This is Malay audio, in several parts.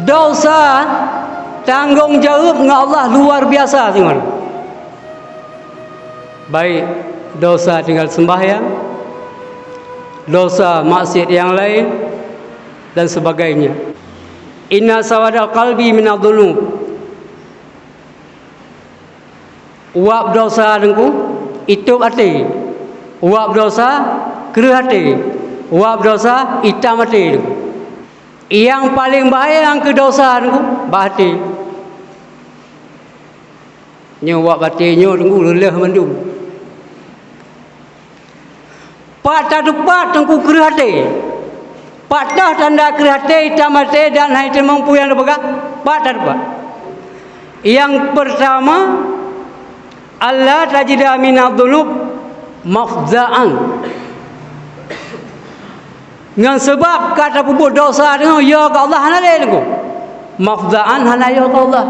Dosa tanggungjawab dengan Allah luar biasa tengok. Baik dosa tinggal sembahyang, dosa maksiat yang lain dan sebagainya. Inna sawadal qalbi minadh-dhunub. Uap dosa dengku itu hati. Uap dosa kerah hati. Uap dosa hitam hati. Yang paling bahaya yang ke dosa dengku hati. Nya uap hati nya dengku lelah mendung. Patah depat dengku kerah hati. Patah tanda kerah hati, hitam hati dan hati mampu yang berpegang. Patah depat. Yang pertama, Allah tajida minadh-dhunub mafza'an. Dengan sebab kata pupuk dosa dengan ya ke Allah hana lelengku. Mafza'an hana ya ke Allah.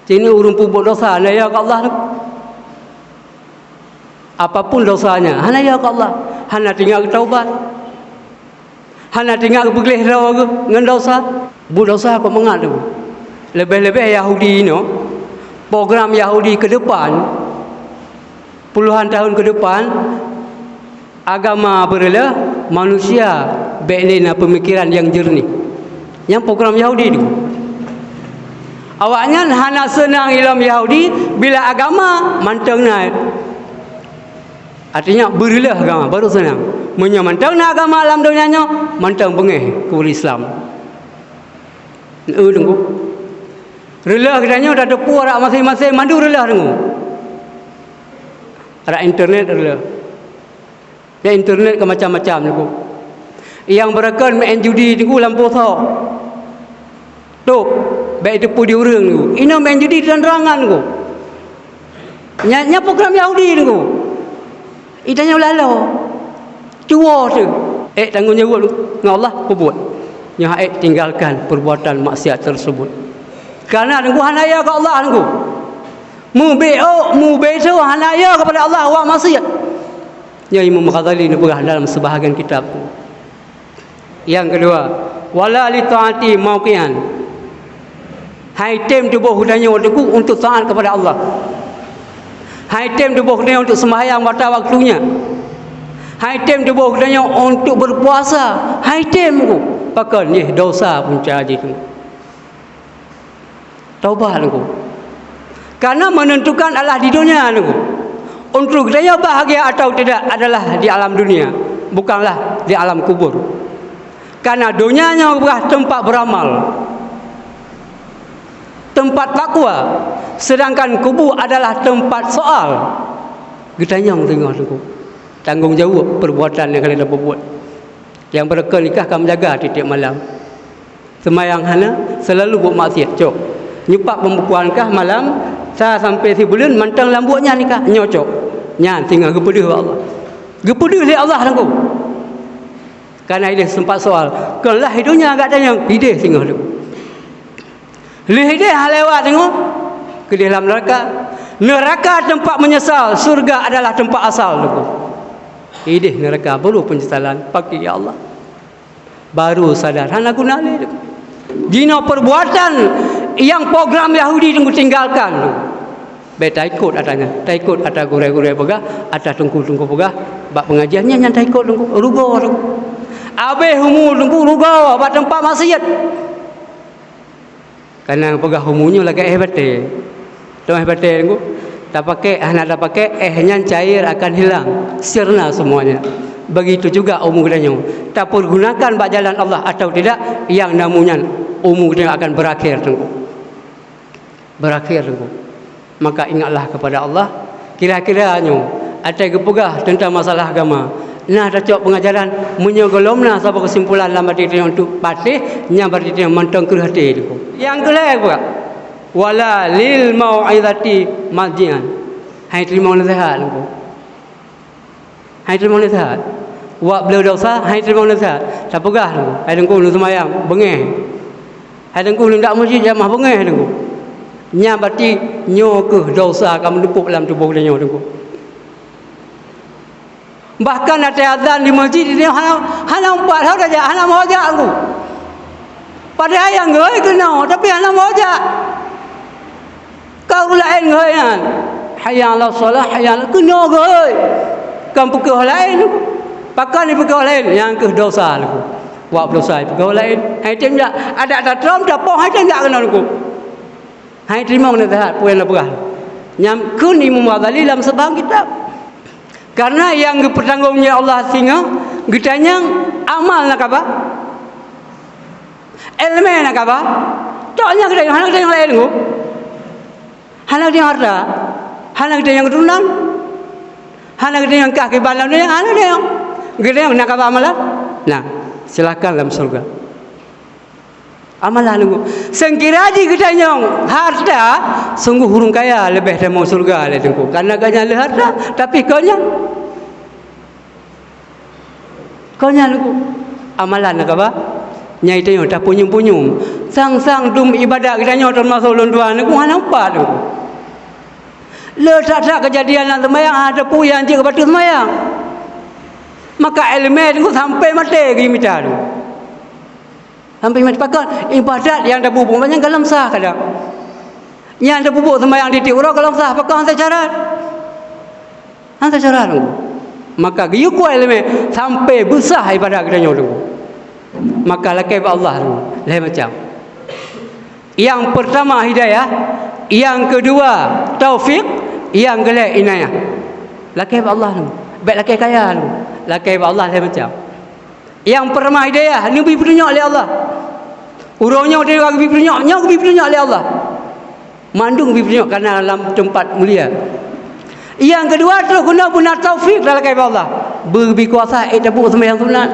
Sini urung pupuk dosa hana ya ke Allah. Apapun dosanya hana ya ke Allah. Hana tinggal taubat. Hana tinggal bergelih dengan dosa. Bu dosa kau mengat tu. Lebih-lebih Yahudi ni. Program Yahudi ke depan, puluhan tahun ke depan, agama berlah manusia beklina pemikiran yang jernih. Yang program Yahudi itu. Awaknya hana senang ilmu Yahudi bila agama mantang naik. Artinya berlah agama baru senang. Menyamantang agama alam dunianya mantang bengeh ke Islam. Tunggu. Relah katanya dah depu arak masing-masing mandu relah dengu. Arak internet relah. Ya internet ke macam-macam dengu. Yang berakal main judi dengu lampu thok. Tok, baik depu di urang dengu. Ina main judi dan rangan dengu. Nya program Yahudi dengu. Itanya lalu. Cua tu. Tanggungjawab dengan Allah buat. Nya tinggalkan perbuatan maksiat tersebut. Karena dengku hanaya ke Allah dengku. Mu be'u hanaya kepada Allah wa maksiat. Ya Imam Ghazali ni berah dalam sebahagian kitab. Yang kedua, wala li taati mauqian. Hai tem tubuh hudanya dengku untuk taat kepada Allah. Hai tem tubuh hudanya untuk sembahyang pada waktunya. Hai tem tubuh hudanya untuk berpuasa. Hai tem dengku. Pakai ni dosa punca dengku. Taubat aku. Karena menentukan Allah di dunia aku. Untuk dia bahagia atau tidak adalah di alam dunia, bukanlah di alam kubur. Karena dunianya adalah tempat beramal, tempat takwa, sedangkan kubur adalah tempat soal. Getanya tengok aku. Tanggungjawab perbuatan yang kalian buat. Yang berkah nikah akan menjaga tiap malam. Semayang hana selalu buat maksiat cok. Nyupak pembukuankah malam saya sampai sebulan mantang lambutnya nikah nyocok nya tinggal gepeduh Allah gepeduh oleh Allah tangguh karena ini sempat soal kalau hidupnya agak tanya hidih tinggal tu hidih lewat tengok ke dalam neraka tempat menyesal, surga adalah tempat asal tangguh hidih neraka baru penyesalan pakai ya Allah baru sadar hana guna le dina perbuatan yang program Yahudi tunggu tinggalkan. Baik tak ikut adanya. Tak ikut ada gurai-gurai pegah, ada tunggu-tunggu pegah. Bak pengajiannya yang tak ikut tunggu rugo tu. Abe humu tunggu rugo bak tempat maksiat. Karena pegah humunya lagi hebat. Tu hebat tunggu. Tak pakai anak tak pakai nya cair akan hilang. Sirna semuanya. Begitu juga umurnya. Tak pergunakan bak jalan Allah atau tidak yang namanya umurnya akan berakhir tunggu. Berakhir tunggu. Maka ingatlah kepada Allah. Kira-kiranya ada kepegah tentang masalah agama. Nah dah cok pengajaran menyogolomna sampai kesimpulan dalam hati untuk patih nya berarti mentong ke hati itu. Yang kelak pula wala lil mau'izati majian. Hai terima nasihat tunggu. Hai terima nasihat. Wa beliau dosa hai terima nasihat. Tak pegah tunggu. Hai tunggu nu semayang bengeh. Hai tunggu nu ndak masjid jamaah bengeh tunggu. Nya berarti nyo ke dosa kamu depuk dalam tubuh dia nyo tunggu. Bahkan ada azan di masjid ini hana 4 tahun saja hana mau ajak aku. pada ayang gue kena tapi anak moja kau lain gue kan hayang la solah hayang kena gue kan pukul lain pakai ni pukul lain yang ke dosa aku buat dosa pukul lain hai tem tak ada trom tak poh hai tem tak kena aku hai terima kena tahat puan la berah nyam kun Imam Ghazali dalam sebab kitab karena yang bertanggungjawab Allah singa getanya amal nak apa ilmu nak apa taknya kita yang lain tu hanak dia harta hanak dia yang keturunan hanak dia yang kaki balam dia hanak dia yang kita yang nak apa amalan nah silakan dalam surga amalan tu sengkiraji kita yang harta sungguh hurung kaya lebih dari mau surga le tu karena kanya le harta tapi kanya tu amalan nak apa nyai tengok tak punyum-punyum sang-sang dum ibadat kita nyo termasuk londuan aku nampak tu le tak kejadian nak sembahyang ada puyang je kepada sembahyang maka ilmu tu sampai mati ke mita tu sampai mati pakai ibadat yang dah bubuk banyak dalam sah kadang yang dah bubuk sembahyang di tiurau kalau sah pakai hantar cara tu maka giyu ku ilmu sampai besar ibadat kita nyo tu maka lakai Allah tu lain macam yang pertama hidayah yang kedua taufik yang kelak inayah lakai Allah tu baik lakai kaya tu lakai Allah lain macam yang pertama hidayah ni beri petunjuk oleh Allah urangnya dia beri petunjuk oleh Allah mandung beri petunjuk kerana dalam tempat mulia yang kedua terus guna taufik dalam lakai Allah beri kuasa tepuk sembahyang sunat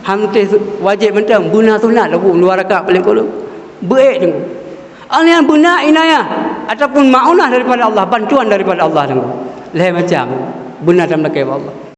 hamtis wajib mentang guna sunat lagu luar rakaat paling kolom baik tu yang guna inayah ataupun maunah daripada Allah bantuan daripada Allah tu lain macam guna dalam lakai Allah